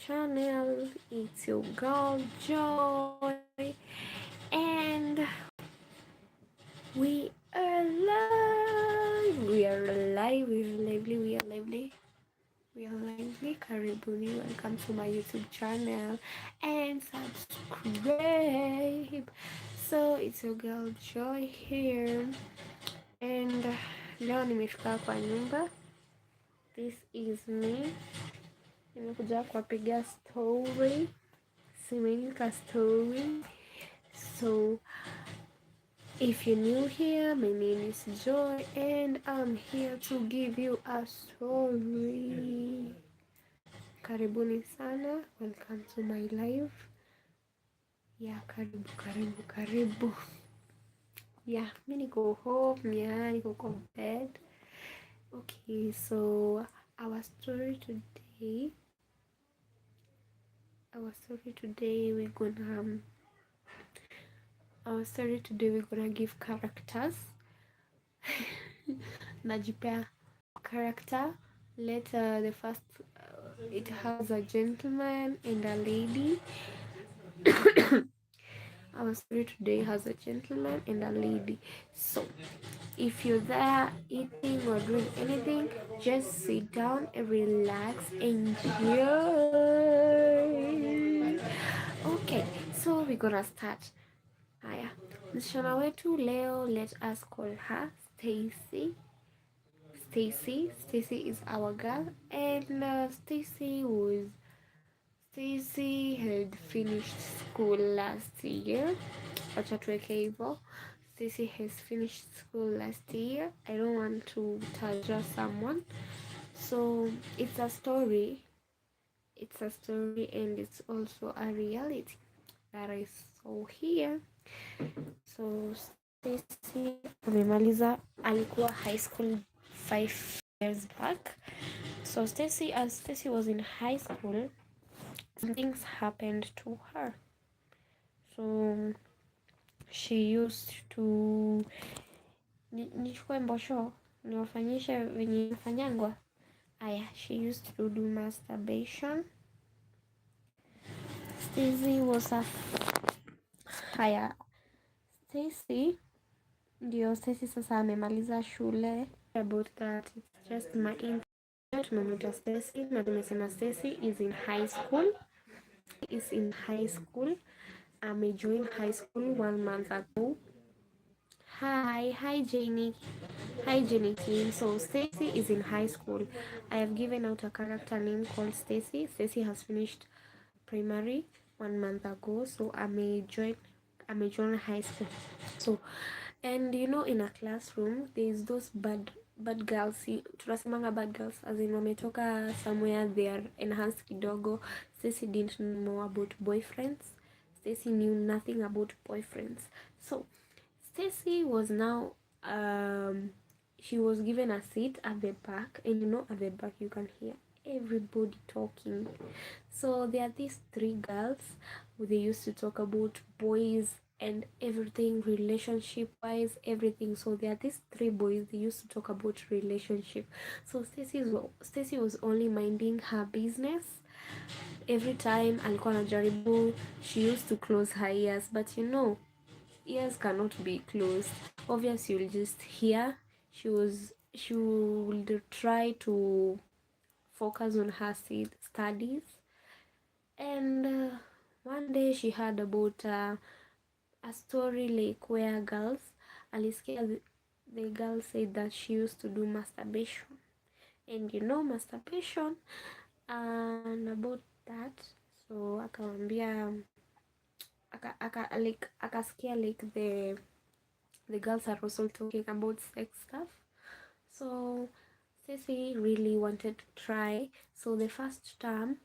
channel. It's your girl Joy, and we are live. We are live. We are lively. We are lively. We are lively. Karibuni. Welcome to my YouTube channel and subscribe. So it's your girl Joy here, and leo nimefika kwa nyumba. This is me. Nimekuja kuwapigia story. Simenika story. So if you're new here, my name is Joy and I'm here to give you a story. Karibuni sana. Welcome to my live. Yeah, karibu. Yeah, mi niko home, yeah, niko kwa bed. Okay, so our story today we're gonna give characters. Najipea character. The first, it has a gentleman and a lady. Our story today has a gentleman and a lady. So if you're there eating or doing anything, just sit down and relax, enjoy. Okay, so we're gonna start. Haya, msichana wetu leo, let us call her Stacy. Stacy is our girl, and Stacy had finished school last year. Acha tuweke hivyo. Stacy has finished school last year. I don't want to taja someone, so it's a story. It's a story, and it's also a reality that I saw here. So Stacy amemaliza, alikuwa high school 5 years back. So as Stacy was in high school, some things happened to her. So she used to nichukue mbosho niwafanyishe venye nafanyangwa. Aya, she used to do masturbation. Stacy was a haya. Stacy sasa amemaliza shule. About that, it's just my internet. Tumemwita Stacy na tumesema Stacy is in high school. Amejoin high school 1 month ago. Hi Jenny team. So Stacy is in high school. I have given out a character name called Stacy. Stacy has finished primary 1 month ago, so I may join high school. So, and you know, in a classroom there's those bad girls. Tunasemanga bad girls as in wametoka somewhere, they are enhanced kidogo. Stacy didn't know about boyfriends. Stacy knew nothing about boyfriends. So Stacy was now she was given a seat at the back, and you know, at the back you can hear everybody talking. So there are these 3 girls who they used to talk about boys and everything, relationship wise, everything. So there are these 3 boys, they used to talk about relationship. So Stacy was only minding her business. Every time alikuwa anajaribu, she used to close her ears, but you know, ears cannot be closed. Obviously you'll just hear. She would try to focus on her studies, and one day she heard about a story like where alisikia the girl said that she used to do masturbation, and you know masturbation, and about that, so akawambia akasikia like the girls are also talking about sex stuff. So Stacy really wanted to try. So the first term,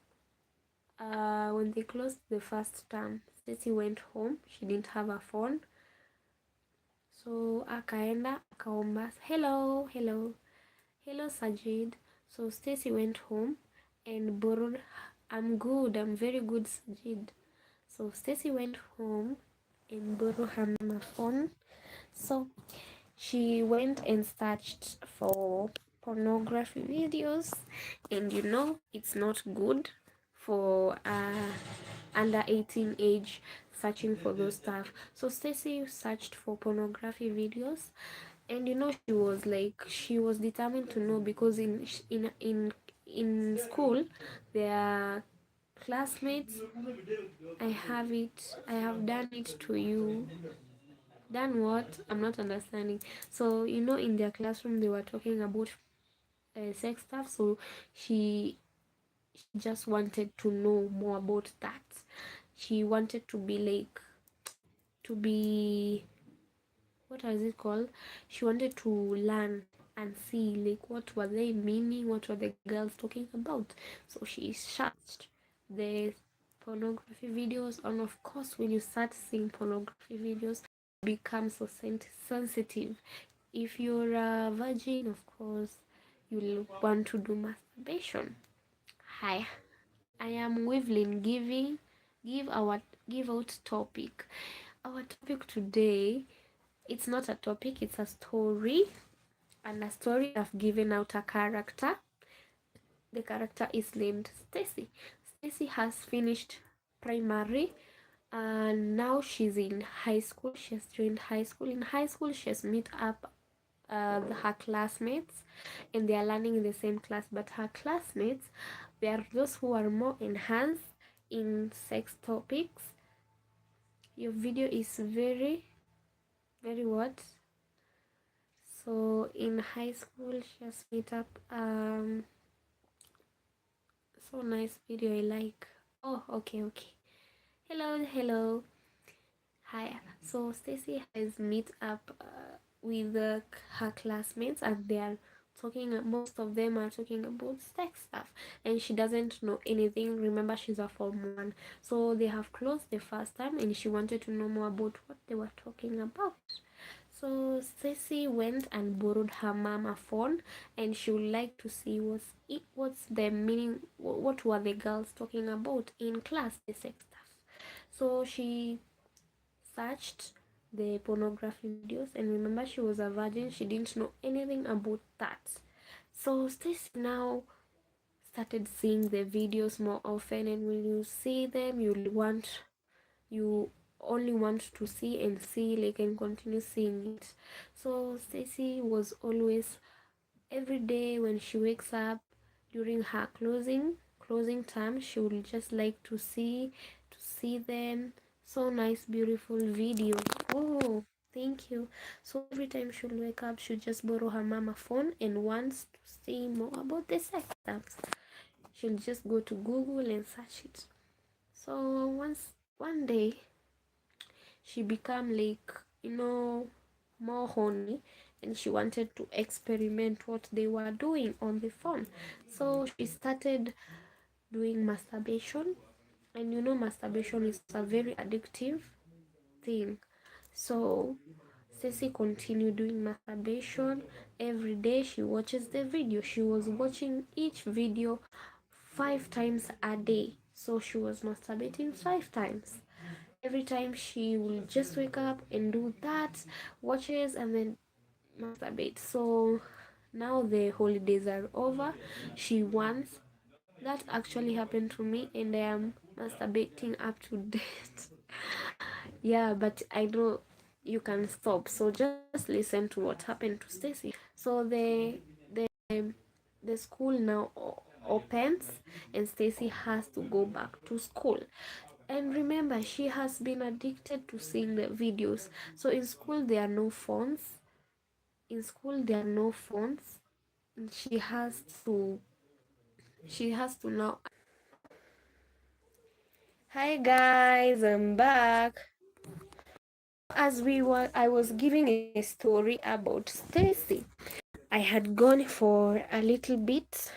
when they closed the first term, Stacy went home. She didn't have a phone, so akaenda akaomba, hello Sajid. So Stacy went home and borrowed, I'm very good Sajid. So Stacy went home and borrowed her mama phone. So she went and searched for pornography videos, and you know, it's not good for under 18 age, searching for those stuff. So Stacy searched for pornography videos, and she was determined to know, because in school their classmates, I have done it to you. Done what? I'm not understanding. So in their classroom they were talking about sex stuff. So she just wanted to know more about that. She wanted to be to be what is it called? She wanted to learn and see what were they meaning, what were the girls talking about. So she searched the pornography videos, and of course when you start seeing pornography videos, you become so sensitive. If you're a virgin, of course you'll want to do masturbation. Hi, I am Wavelin, give out topic. Our topic today, it's not a topic, it's a story. And a story I've given out a character. The character is named Stacy. Stacy has finished primary and now she's in high school. She has joined high school. In high school, she has met up her classmates, and they are learning in the same class. But her classmates, they are those who are more enhanced in sex topics. Your video is very, very what? So in high school, she has met up so nice video. I like. Oh, okay, okay. Hello, hello. Hi. So Stacy has met up with her classmates, and they are talking. Most of them are talking about sex stuff, and she doesn't know anything. Remember, she's a form one, so they have closed the first time, and she wanted to know more about what they were talking about. So Stacy went and borrowed her mom a phone, and she would like to see what's the meaning. What were the girls talking about in class? The sex stuff. So she searched the pornography videos, and remember, she was a virgin. She didn't know anything about that. So Stacy now started seeing the videos more often, and when you see them, you only want to see and see, and continue seeing it. So Stacy was always, every day when she wakes up, during her closing time, she would just like to see them. So nice, beautiful video. Oh, thank you. So every time she'll wake up, she'll just borrow her mama phone and wants to see more about the sex stuff. She'll just go to Google and search it. So one day she became more horny, and she wanted to experiment what they were doing on the phone. So she started doing masturbation, and masturbation is a very addictive thing. So Ceci continued doing masturbation every day. She watches the video. She was watching each video 5 times a day. So she was masturbating 5 times. Every time she will just wake up and do that, watches, and then masturbate. So now the holidays are over. She wants, that actually happened to me, and I am masturbating up to date. Yeah, but I know you can stop. So just listen to what happened to Stacy. So the school now opens, and Stacy has to go back to school. And remember, she has been addicted to seeing the videos. So in school there are no phones. In school there are no phones. And she has to now. Hi guys, I'm back. I was giving a story about Stacy. I had gone for a little bit.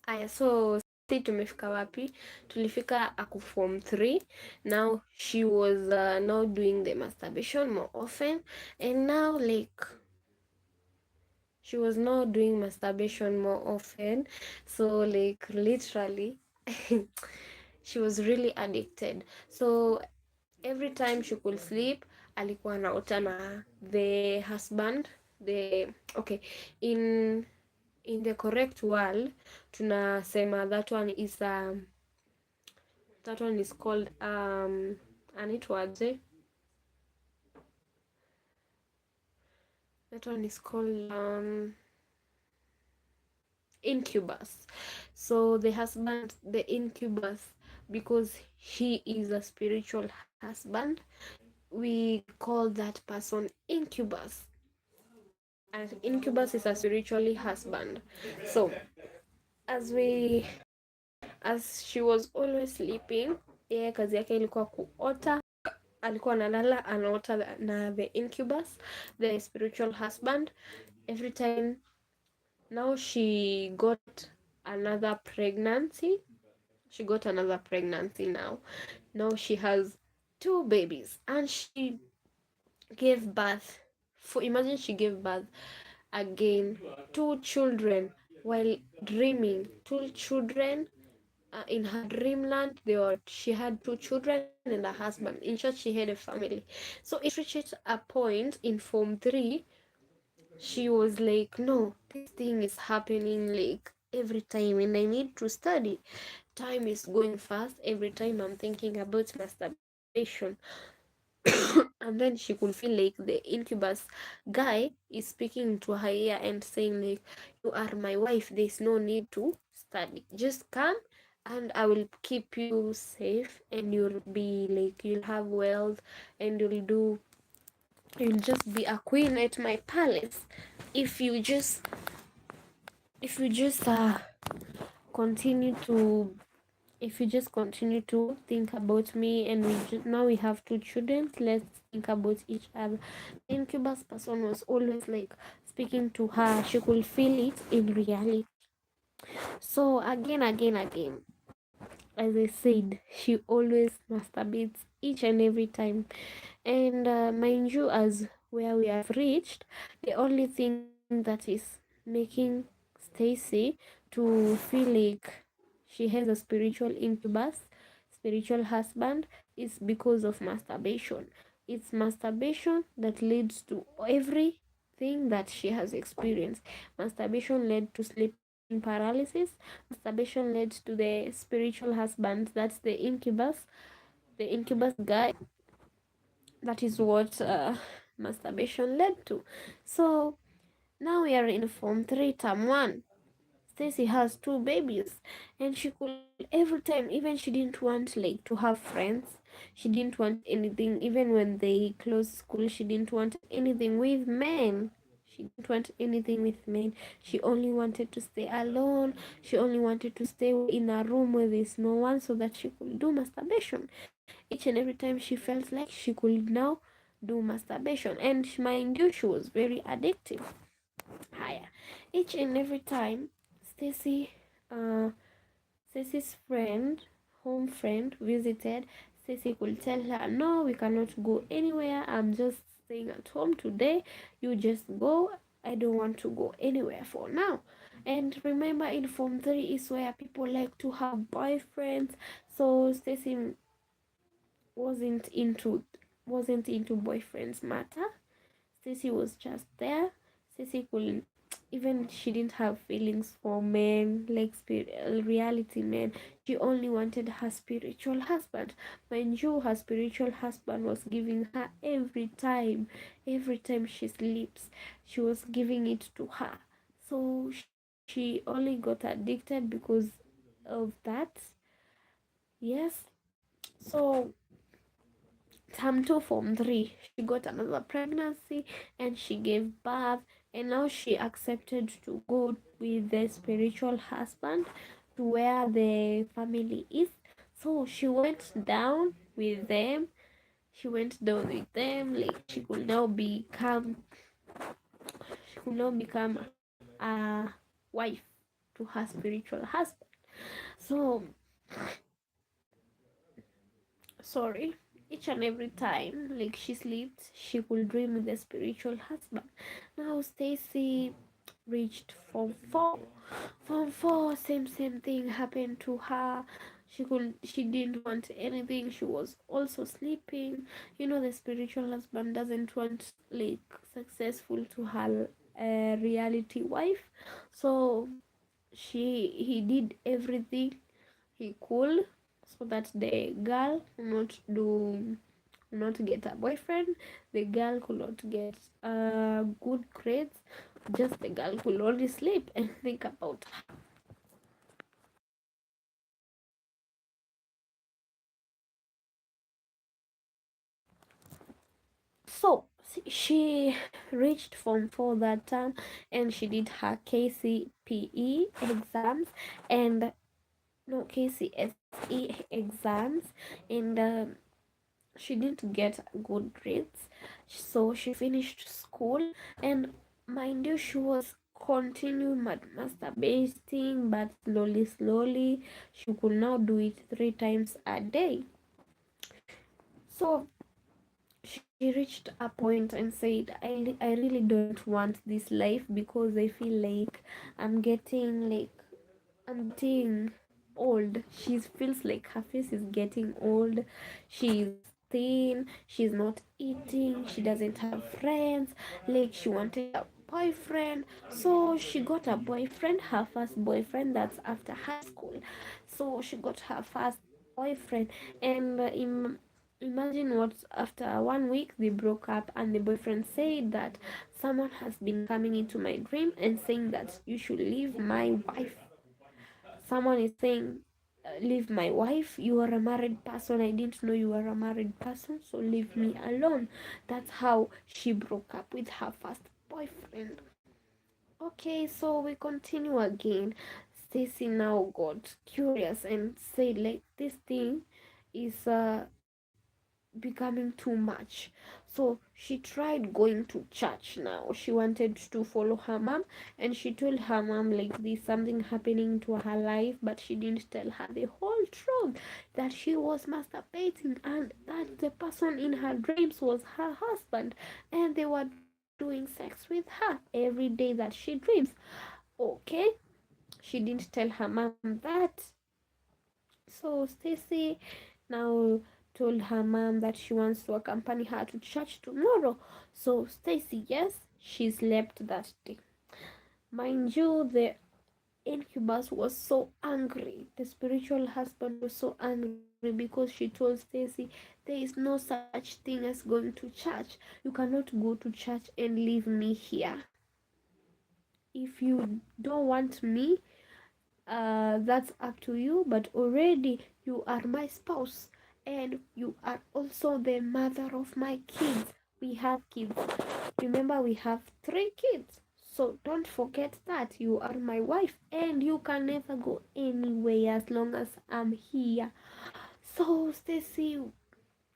Aya, so si tumefika wapi? Tulifika aku form 3. Now she was now doing the masturbation more often, and now she was now doing masturbation more often. So literally she was really addicted. So every time she could sleep, alikuwa anaota na the husband, the okay, in in the correct world tunasema that one is called anaitwaje, that one is called incubus. So the husband, the incubus, because he is a spiritual husband, we call that person incubus. And incubus is a spiritually husband. So as she was always sleeping, yeye kazi yake ilikuwa kuota, alikuwa analala anaota na the incubus, the spiritual husband. Every time, now another pregnancy another pregnancy now she has two babies, and she gave birth, for imagine, she gave birth again two children while dreaming, two children. In her dreamland, she had two children and a husband. In short, she had a family. So it reached a point in form 3, she was like, no, this thing is happening like every time and I need to study. Time is going fast. Every time I'm thinking about masturbation. And then she could feel like the incubus guy is speaking to her ear and saying like, you are my wife, there's no need to study, just come and I will keep you safe, and you'll be like, you'll have wealth, and you'll just be a queen at my palace if you just if you just continue to if you just continue to think about me. And now we have two children, let's think about each other. The incubus person was always like speaking to her, she could feel it in reality. So again, as I said, she always masturbates each and every time. And mind you, as where we have reached, the only thing that is making Stacy to feel like she has a spiritual incubus, spiritual husband, is because of masturbation. It's masturbation that leads to everything that she has experienced. Masturbation led to sleeping paralysis. Masturbation led to the spiritual husband, that's the incubus guy. That is what masturbation led to. So now we are in form 3, term 1. Stacy has two babies, and she could every time, even she didn't want like to have friends. She didn't want anything, even when they closed school. She didn't want anything with men. She didn't want anything with men. She only wanted to stay alone. She only wanted to stay in a room where there's no one so that she could do masturbation. Each and every time she felt like she could now do masturbation. And mind you, she was very addictive. Higher. Each and every time Stacy, uh, Stacy's friend, home friend, visited, Stacy could tell her, no, we cannot go anywhere. I'm just staying at home today. You just go. I don't want to go anywhere for now. And remember, in Form 3 is where people like to have boyfriends. So Stacy wasn't into wasn't into boyfriends matter. Stacy was just there. Stacy could even she didn't have feelings for men like reality men. She only wanted her spiritual husband. Mind you, her spiritual husband was giving her every time she sleeps. She was giving it to her. So she only got addicted because of that. Yes. So term 2 form 3, she got another pregnancy and she gave birth, and now she accepted to go with the spiritual husband to where the family is. So she went down with them, like she could now become a wife to her spiritual husband. So sorry, each and every time like she sleeps, she could dream with the spiritual husband. Now Stacy reached form 4, same thing happened to her. She didn't want anything. She was also sleeping. The spiritual husband doesn't want like successful to her a reality wife. So he did everything he could so that the girl would not not get a boyfriend, the girl could not get good grades, just the girl could only sleep and think about her. So she reached form 4 that time, and she did her KCPE exams and no KCSE exams, and she didn't get good grades. So she finished school, and mind you, she was continuing masturbating, but slowly she could now do it 3 times a day. So she reached a point and said, I really don't want this life because I feel like I'm getting old. She feels like her face is getting old. She's thin. She's not eating. She doesn't have friends. Like she wanted a boyfriend. So she got a boyfriend, her first boyfriend. That's after high school. So she got her first boyfriend, and imagine what, after 1 week they broke up, and the boyfriend said that someone has been coming into my dream and saying that you should leave my wife. Someone is saying, leave my wife, you are a married person, I didn't know you were a married person, so leave me alone. That's how she broke up with her first boyfriend. Okay, so we continue again. Stacy now got curious and said like, this thing is becoming too much. So she tried going to church. Now she wanted to follow her mom, and she told her mom like there's something happening to her life, but she didn't tell her the whole truth, that she was masturbating and that the person in her dreams was her husband, and they were doing sex with her every day that she dreams. Okay, she didn't tell her mom that. So Stacy now told her mom that she wants to accompany her to church tomorrow. So Stacy, yes, she slept that day. Mind you, the incubus was so angry. The spiritual husband was so angry because she told Stacy, there is no such thing as going to church. You cannot go to church and leave me here. If you don't want me, that's up to you, but already you are my spouse, and you are also the mother of my kids. We have kids. Remember, we have 3 kids. So don't forget that you are my wife, and you can never go anywhere as long as I'm here. So Stacy,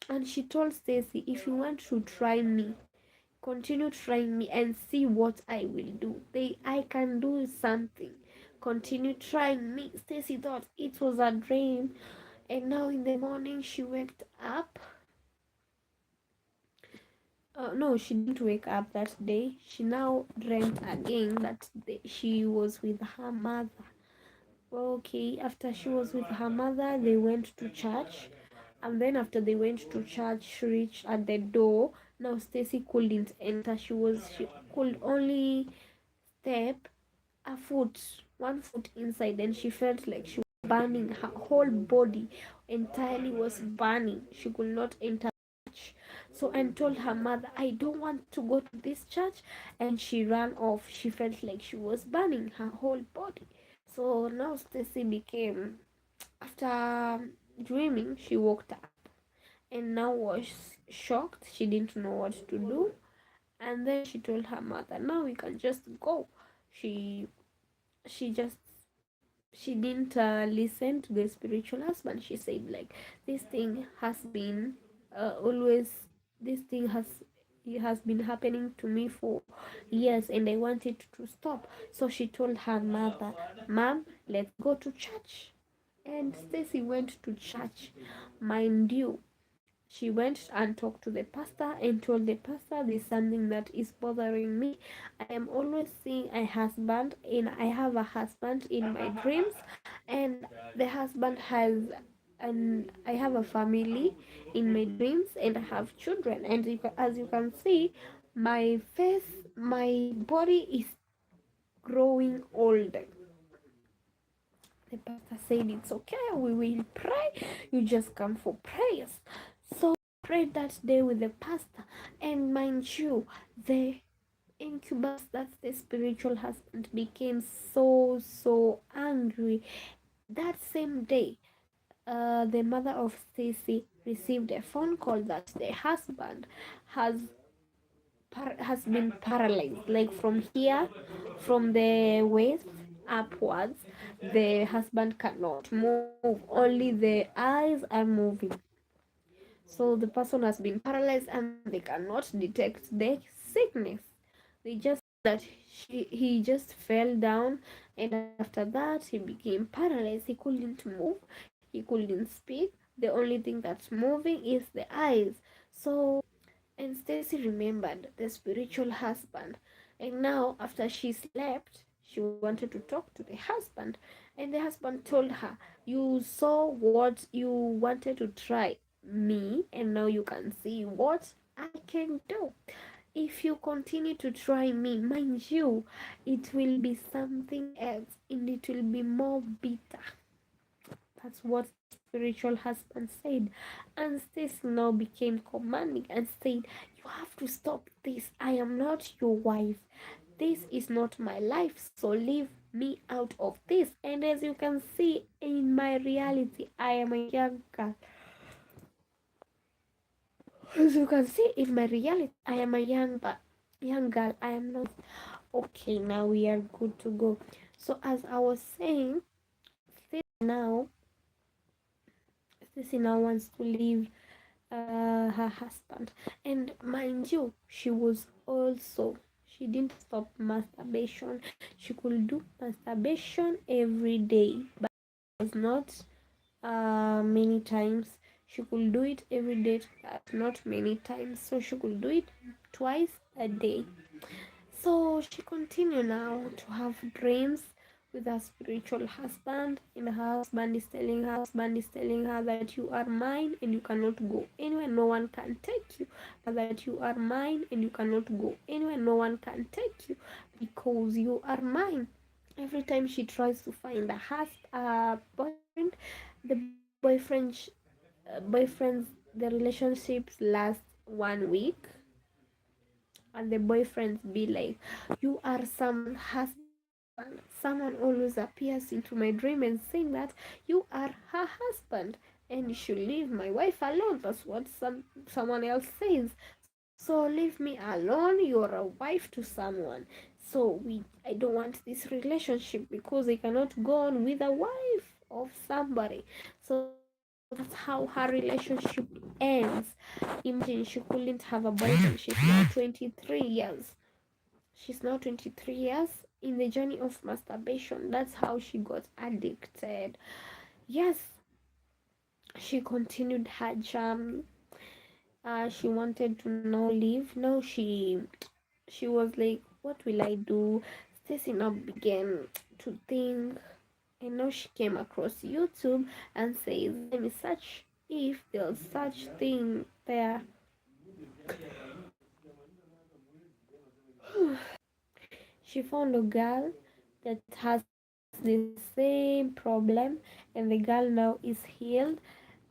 and she told Stacy, if you want to try me, continue trying me and see what I will do. I can do something. Continue trying me. Stacy thought it was a dream, and now in the morning she waked up. No, she didn't wake up that day. She now dreamt again that she was with her mother. Okay, after she was with her mother, they went to church, and then after they went to church, she reached at the door. Now Stacy couldn't enter. She could only step a foot, 1 foot inside, and she felt like she was burning. Her whole body entirely was burning. She could not enter church. So and told her mother, I don't want to go to this church, and she ran off. She felt like she was burning her whole body. So now Stacy became, after dreaming, she woke up and now was shocked. She didn't know what to do. And then she told her mother, now we can just go. She she just she didn't listen to the spiritual husband. She said like, this thing has been always this thing has it has been happening to me for years, and I want it to stop. So she told her mother, mom, let's go to church. And Stacy went to church. Mind you, she went and talked to the pastor and told the pastor, there's something that is bothering me. I am always seeing a husband, and I have a husband in my dreams, and the husband has, and I have a family in my dreams, and I have children. And as you can see, my face, my body is growing older. The pastor said, it's okay, we will pray. You just come for prayers. So I prayed that day with the pastor. And mind you, the incubus, that's the spiritual husband, became so angry. That same day, the mother of Stacy received a phone call that the husband has has been paralyzed, like from here, from the waist upwards. The husband cannot move, only the eyes are moving. So the person has been paralyzed and they cannot detect the sickness. They just that he just fell down, and after that he became paralyzed. He couldn't move, he couldn't speak. The only thing that's moving is the eyes. So, and Stacy remembered the spiritual husband. And now, after she slept, she wanted to talk to the husband. And the husband told her, you saw what you wanted to try me, and now you can see what I can do. If you continue to try me, mind you, it will be something else and it will be more bitter. That's what the spiritual husband said. And Stacy now became commanding and said, you have to stop this. I am not your wife. This is not my life, so leave me out of this. And as you can see in my reality, I am a young girl. As you can see in my reality, I am a young girl. I am not okay. Now we are good to go. So as I was saying, now Stacy now wants to leave her husband. And mind you, she didn't stop masturbation. She could do masturbation every day, but it was not many times. She could do it every day, but not many times. So she could do it twice a day. So she continued now to have dreams with her spiritual husband, and her husband is telling her that you are mine and you cannot go anywhere, no one can take you. But that you are mine and you cannot go anywhere, no one can take you because you are mine. Every time she tries to find boyfriend, the boyfriends, the relationships last 1 week, and the boyfriends be like, you are someone's husband. Someone always appears into my dream and saying that you are her husband and you should leave my wife alone. That's what someone else says. So leave me alone, you're a wife to someone. So I don't want this relationship because I cannot go on with a wife of somebody. So that's how her relationship ends. Imagine, she couldn't have a boyfriend. She's now 23 years. She's now 23 years in the journey of masturbation. That's how she got addicted. Yes, she continued her journey. She wanted to now leave. Now she was like, what will I do? Stacy now began to think, and now she came across YouTube and says, let me search if there's such thing there. She found a girl that has the same problem, and the girl now is healed.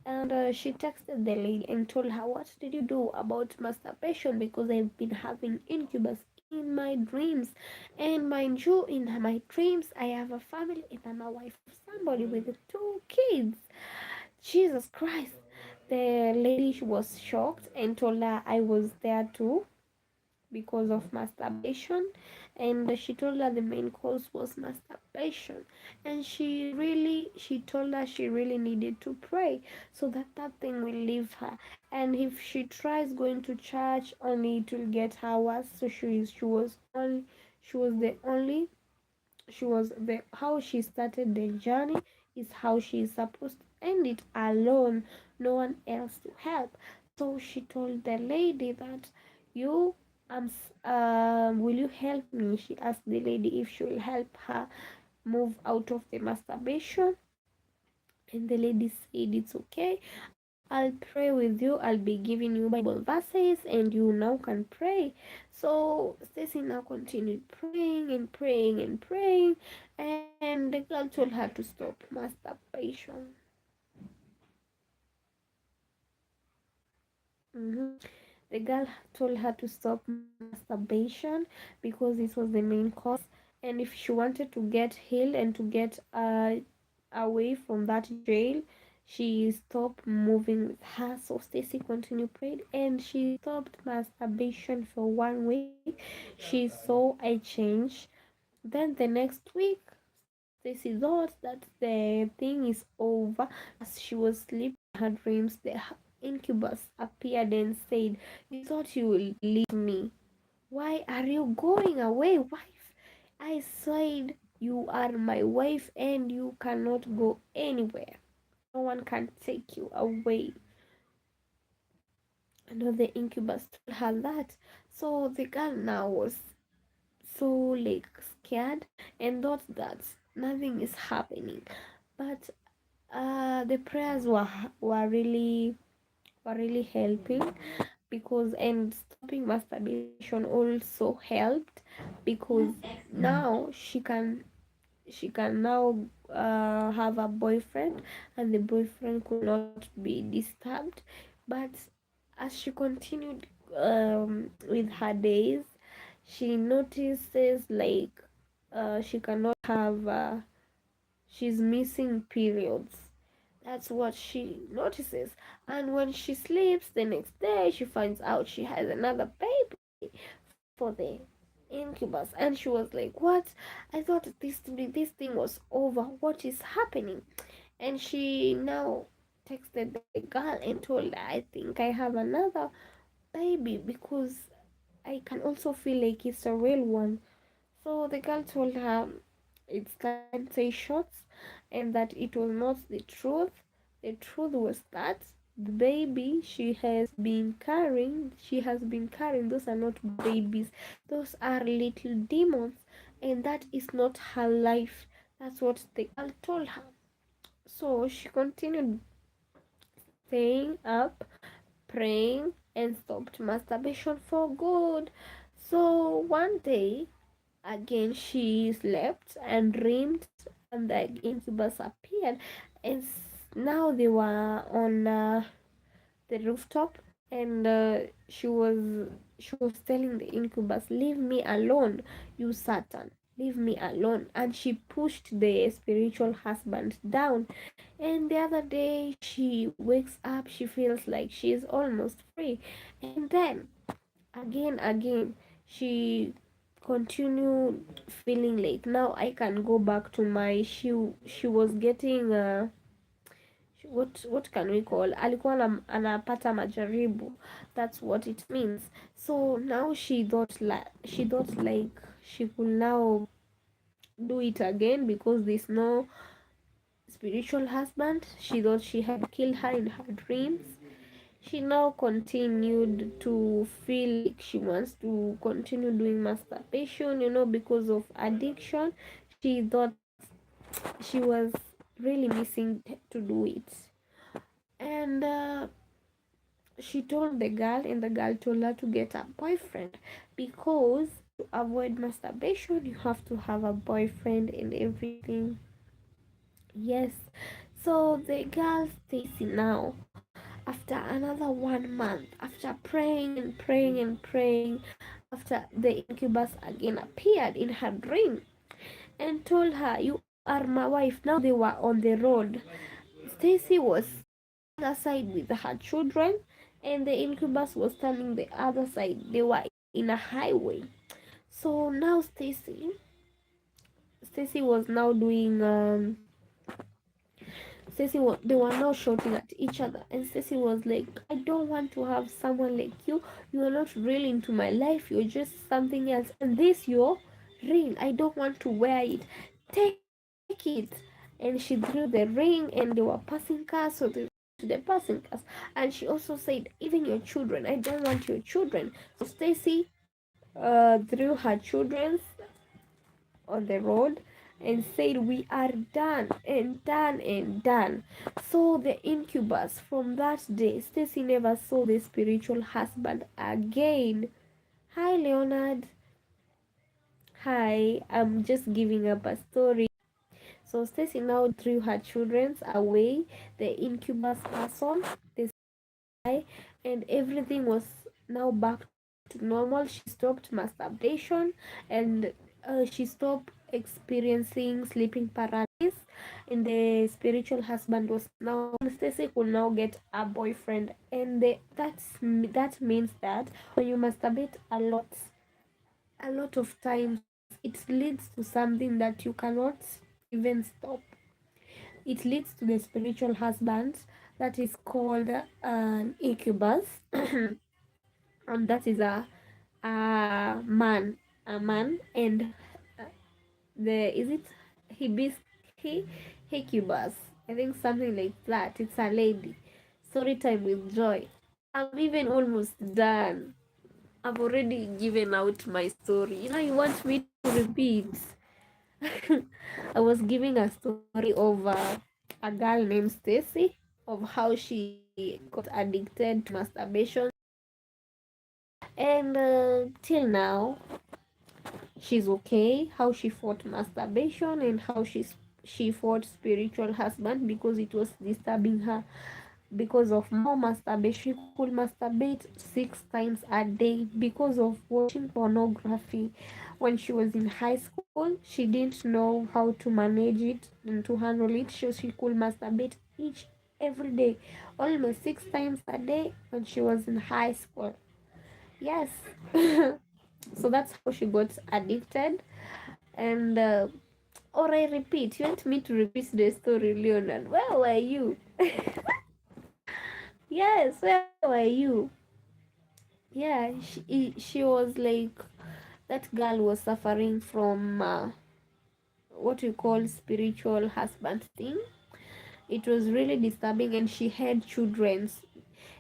And she texted the lady and told her, what did you do about masturbation? Because I've been having incubus in my dreams. And mind you, in my dreams, I have a family and I'm a wife of somebody with 2 kids. Jesus Christ. The lady was shocked and told her I was there too because of masturbation, and she told her the main cause was masturbation. And she told her she really needed to pray so that that thing will leave her. And if she tries going to church, only it will get her worse. So she was the only she was the how she started the journey is how she is supposed to end it alone, no one else to help. So she told the lady that you will you help me? She asked the lady if she will help her move out of the masturbation, and the lady said it's okay. I'll pray with you. I'll be giving you Bible verses and you now can pray. So Stacy now continued praying and praying and praying, and the girl told her to stop masturbation. hmm The girl told her to stop masturbation because this was the main cause, and if she wanted to get healed and to get away from that jail, she stopped moving with her. So Stacy continued praying, and she stopped masturbation for 1 week. She saw a change. Then the next week, Stacy thought that the thing is over. As she was sleeping in her dreams, the incubus appeared and said, "You thought you would leave me. Why are you going away, wife? I said you are my wife and you cannot go anywhere. No one can take you away." And the incubus told her that. So the girl now was so like scared and thought that nothing is happening. But the prayers were really helping, because and stopping masturbation also helped, because now she can now have a boyfriend, and the boyfriend could not be disturbed. But as she continued with her days, she notices like she cannot have she's missing periods. That's what she notices. And when she sleeps the next day, she finds out she has another baby for the incubus. And she was like, "What? I thought this thing was over. What is happening?" And she now texted the girl and told her, "I think I have another baby, because I can also feel like it's a real one." So the girl told her it's time to say shots, and that it was not the truth. The truth was that the baby she has been carrying, those are not babies, those are little demons, and that is not her life. That's what the girl told her. So she continued staying up, praying, and stopped masturbation for good. So one day, again, she slept and dreamed, and the incubus appeared, and now they were on the rooftop, and she was telling the incubus, "Leave me alone, you Satan, leave me alone." And she pushed the spiritual husband down. And the other day, she wakes up, she feels like she is almost free, and then again she continued feeling like, now I can go back to my she was getting what can we call, alikuwa anapata majaribu. That's what it means. So now she thought like she could now do it again, because there's no spiritual husband. She thought she had killed her in her dreams. She now continued to feel like she wants to continue doing masturbation, because of addiction. She thought she was really missing to do it. And she told the girl, and the girl told her to get a boyfriend, because to avoid masturbation, you have to have a boyfriend and everything. Yes. So the girl Stacy now, after another 1 month, after praying and praying and praying, after the incubus again appeared in her dream and told her, "You are my wife." Now they were on the road. Stacy was other side with her children, and the incubus was standing the other side. They were in a highway. So now Stacy was now doing they were now shouting at each other, and Stacy was like, "I don't want to have someone like you. You are not really into my life. You're just something else. And this your ring, I don't want to wear it. Take it." And she drew the ring, and they were passing cars, so they to the passing cars. And she also said, "Even your children, I don't want your children." So Stacy drew her children on the road, and said, "We are done and done and done." So the incubus, from that day, Stacy never saw the spiritual husband again. Hi, Leonard. Hi, I'm just giving up a story. So Stacy now threw her children away, the incubus person, the sky, and everything was now back to normal. She stopped masturbation and she stopped experiencing sleeping paralysis. And the spiritual husband was now gone. Stacy could now get a boyfriend, and that means that when you masturbate a lot of times, it leads to something that you cannot even stop. It leads to the spiritual husband that is called an incubus, and that is a man, and the is it hibis he incubus? I think something like that. It's a lady. Story time with Joy. I'm even almost done. I've already given out my story. You want me to repeat? I was giving a story of a girl named Stacy, of how she got addicted to masturbation, and till now she's okay. How she fought masturbation and how she fought spiritual husband because it was disturbing her. Because of more masturbation, she could masturbate 6 times a day because of watching pornography. When she was in high school, she didn't know how to manage it and to handle it, so she could masturbate each every day, almost 6 times a day when she was in high school. Yes. So that's how she got addicted. And or I repeat, you want me to repeat the story, Leonard? Where were you? Yes, where were you? Yeah, she was like, that girl was suffering from what we call spiritual husband thing. It was really disturbing, and she had children's.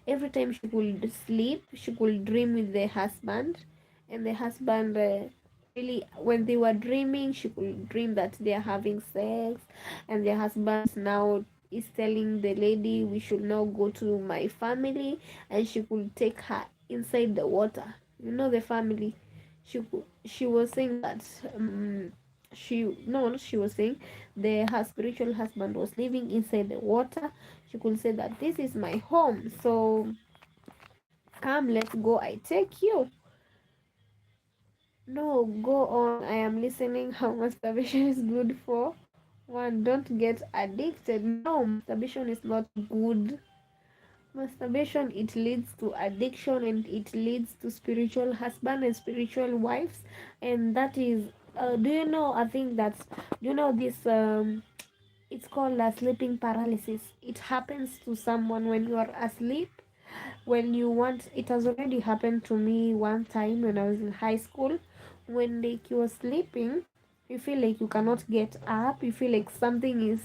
Every time she could sleep, she could dream with the husband, and the husband really, when they were dreaming, she could dream that they are having sex, and the husband now is telling the lady, "We should now go to my family," and she could take her inside the water. The family. She was saying that she no not she was saying her spiritual husband was living inside the water. She could say that this is my home, so come, let's go, I take you. No, go on, I am listening. How masturbation is good for one. Don't get addicted. No, masturbation is not good. Masturbation, it leads to addiction, and it leads to spiritual husband and spiritual wives. And that is do you know, I think that's, this it's called a sleeping paralysis. It happens to someone when you are asleep. When you want, it has already happened to me one time when I was in high school. When like you are sleeping, you feel like you cannot get up, you feel like something is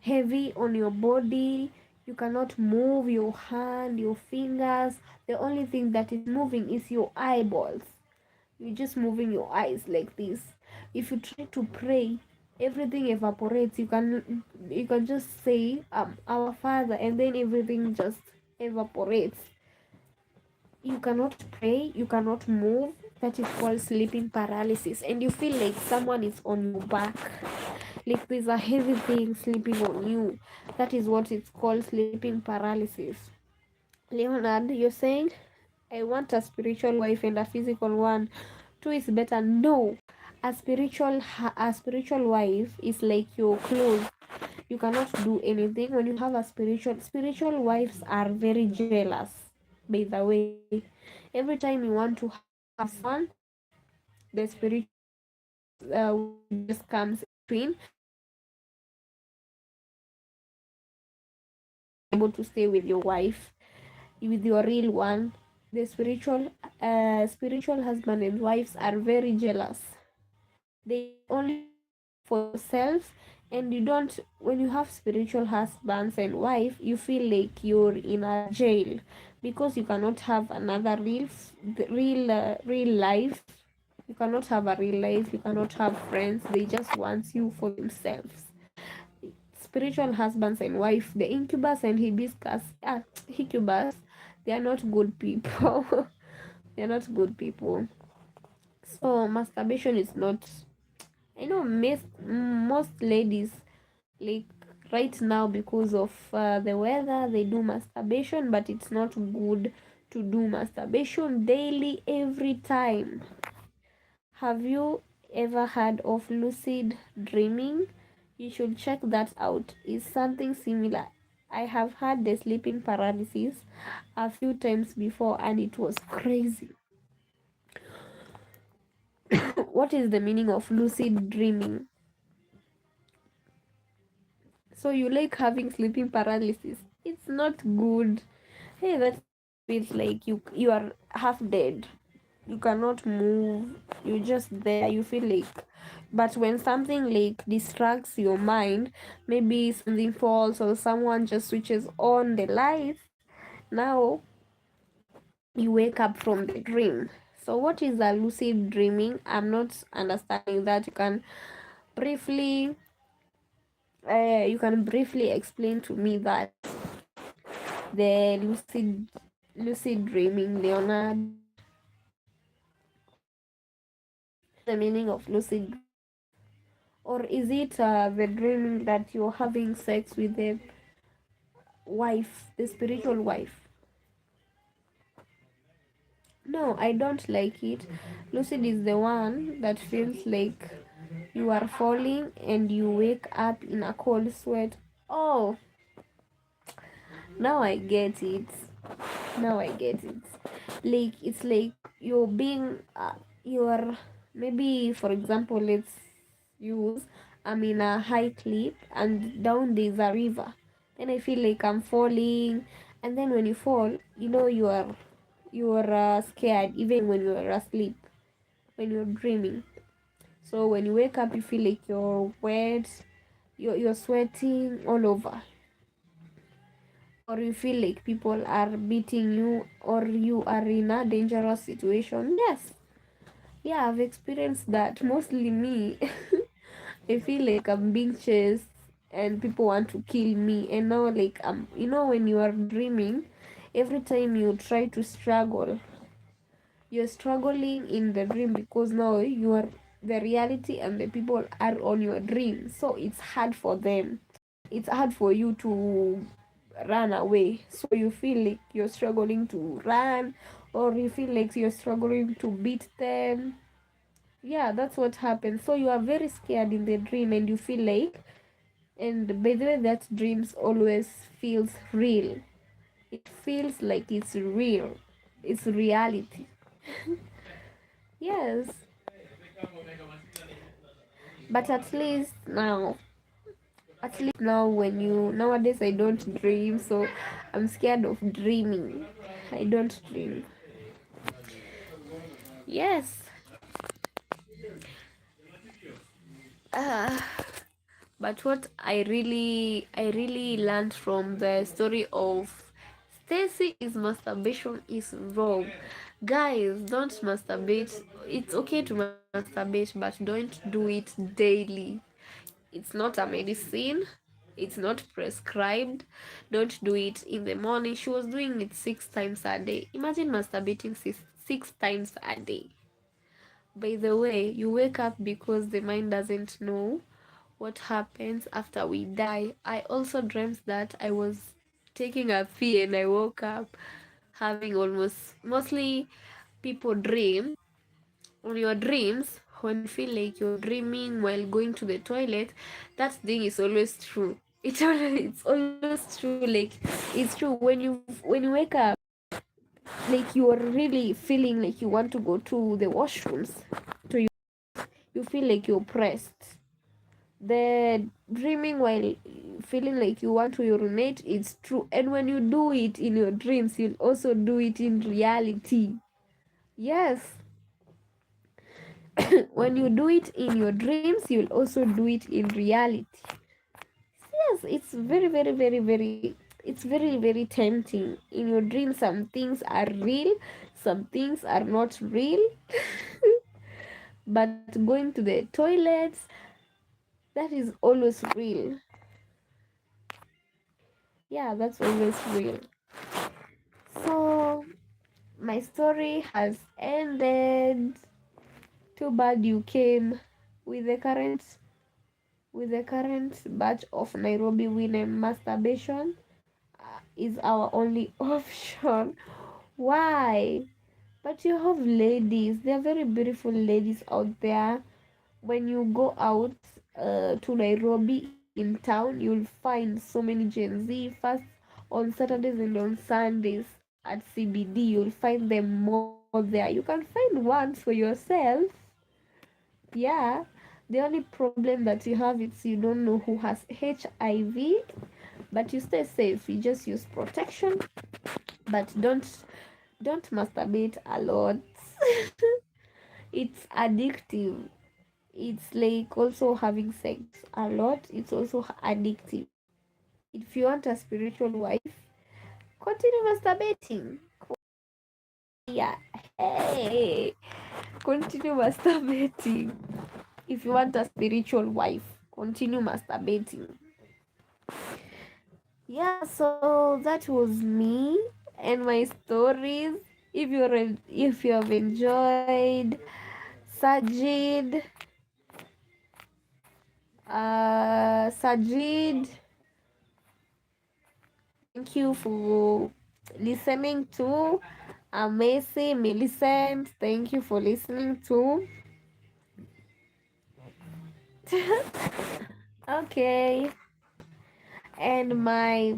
heavy on your body, you cannot move your hand, your fingers. The only thing that is moving is your eyeballs. You're just moving your eyes like this. If you try to pray, everything evaporates. You can just say our Father, and then everything just evaporates. You cannot pray, you cannot move. That is called sleeping paralysis, and you feel like someone is on your back, like there's a heavy thing sleeping on you. That is what it's called, sleeping paralysis. Leonard, you're saying, "I want a spiritual wife and a physical one. Two is better." No, a spiritual wife is like your clothes. You cannot do anything when you have a spiritual wives are very jealous, by the way. Every time you want to have someone, the spiritual witch just comes in between, and you won't be able to stay with your wife, with your real one. The spiritual husband and wives are very jealous. They only see you for yourself, and you don't. When you have spiritual husbands and wife, you feel like you're in a jail, because you cannot have another real life. You cannot have a real life, you cannot have friends, they just want you for themselves. Spiritual husbands and wife, the incubus and hibiscus, incubus, they are not good people. They are not good people. So masturbation is not, I know most ladies, like right now, because of the weather, they do masturbation, but it's not good to do masturbation daily every time. Have you ever heard of lucid dreaming? You should check that out. It's something similar. I have had the sleeping paralysis a few times before and it was crazy. What is the meaning of lucid dreaming? So you like having sleeping paralysis? It's not good. Hey, that feels like you are half dead. You cannot move. You're just there. You feel like, but when something like distracts your mind, maybe something falls or someone just switches on the lights, now you wake up from the dream. So what is a lucid dreaming? I'm not understanding that. Briefly you can briefly explain to me that the lucid dreaming, Leonard. The meaning of lucid dreaming, or is it the dreaming that you're having sex with the wife, the spiritual wife? No, I don't like it. Lucid is the one that feels like you are falling and you wake up in a cold sweat. Oh, now I get it. Now I get it. Like it's like you're being you're, maybe for example, let's use, I'm in a high cliff and down there's a river. Then I feel like I'm falling, and then when you fall, you are scared even when you're asleep, when you're dreaming. So when you wake up, you feel like you're wet, you're sweating all over, or you feel like people are beating you, or you are in a dangerous situation. Yes, yeah, I've experienced that. Mostly me. I feel like I'm being chased and people want to kill me. And now, like, when you are dreaming, every time you try to struggle, you're struggling in the dream because now you are the reality and the people are on your dream. So it's hard for them. It's hard for you to run away. So you feel like you're struggling to run, or you feel like you're struggling to beat them. Yeah, that's what happens. So you are very scared in the dream and you feel like, and by the way, that dreams always feels real. It feels like it's real. It's reality. Yes. But at least now, when you nowadays I don't dream, so I'm scared of dreaming. I don't dream. Yes. Uh, but what I really learned from the story of Stacy is masturbation is wrong. Guys, don't masturbate. It's okay to masturbate, but don't do it daily. It's not a medicine. It's not prescribed. Don't do it in the morning. She was doing it 6 times a day. Imagine masturbating six times a day. By the way, you wake up because the mind doesn't know what happens after we die. I also dreamt that I was taking a pee and I woke up having mostly people dream on your dreams. When you feel like you're dreaming while going to the toilet, that thing is always true. It's always true. Like, it's true when you wake up, like you are really feeling like you want to go to the washrooms, to you feel like you're pressed. The dreaming while feeling like you want to urinate, it's true. And when you do it in your dreams, you'll also do it in reality. Yes. When you do it in your dreams, you'll also do it in reality. Yes, it's very, very, very, very, it's very, very tempting. In your dreams, some things are real, some things are not real. but going to the toilets, that is always real. Yeah, that's always real. So my story has ended. Too bad you came with the current batch of Nairobi women. Masturbation is our only option. Why? But you have ladies. They are very beautiful ladies out there. When you go out to Nairobi in town, you'll find so many Gen Z. First, on Saturdays and on Sundays at CBD, you'll find them more there. You can find one for yourself. Yeah. The only problem that you have is you don't know who has HIV, but you stay safe. You just use protection, but don't masturbate a lot. It's addictive. It's like also having sex a lot. It's also addictive. If you want a spiritual wife, continue masturbating. Yeah, hey, continue masturbating. If you want a spiritual wife, continue masturbating. Yeah, so that was me and my stories. If you have enjoyed, Sajid, Sajid, thank you for listening to Macy, Millicent. Thank you for listening to. Okay, and my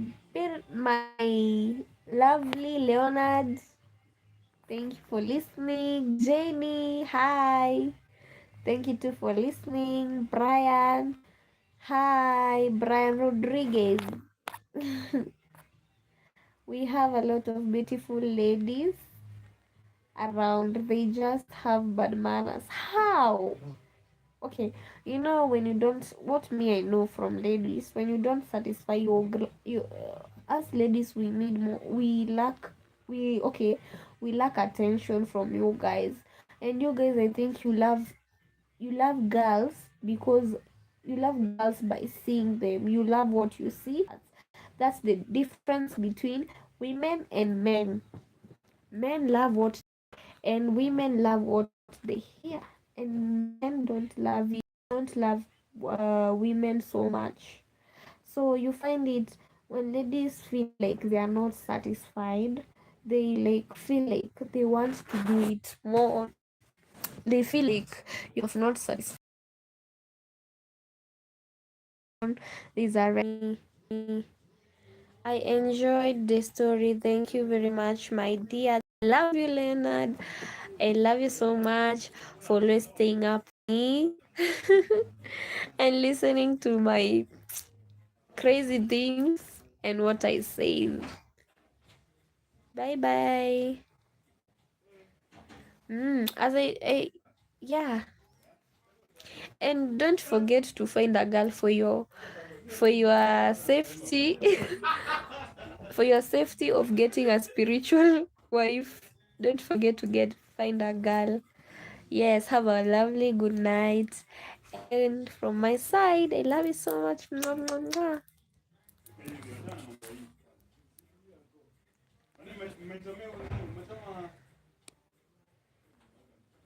lovely Leonard. Thank you for listening. Jenny, hi. Thank you too for listening. Brian, hi. Brian Rodriguez. We have a lot of beautiful ladies around. They just have bad manners. How? Okay, when you don't, what me I know from ladies, when you don't satisfy you as ladies, we need more. We lack attention from you guys, and you guys, I think you love girls because you love girls by seeing them. You love what you see. That's the difference between women and men. Men love what, and women love what they hear, and men don't love women so much. So you find it when ladies feel like they are not satisfied, they like feel like they want to do it more. They feel like you have not satisfied. These are I enjoyed the story. Thank you very much, my dear. I love you, Leonard. I love you so much for always staying up with me and listening to my crazy things and what I say. Bye bye. As yeah, and don't forget to find a girl for your safety, for your safety of getting a spiritual wife. Don't forget to find a girl. Yes, have a lovely good night. And from my side, I love you so much. Mwah, mwah, mwah.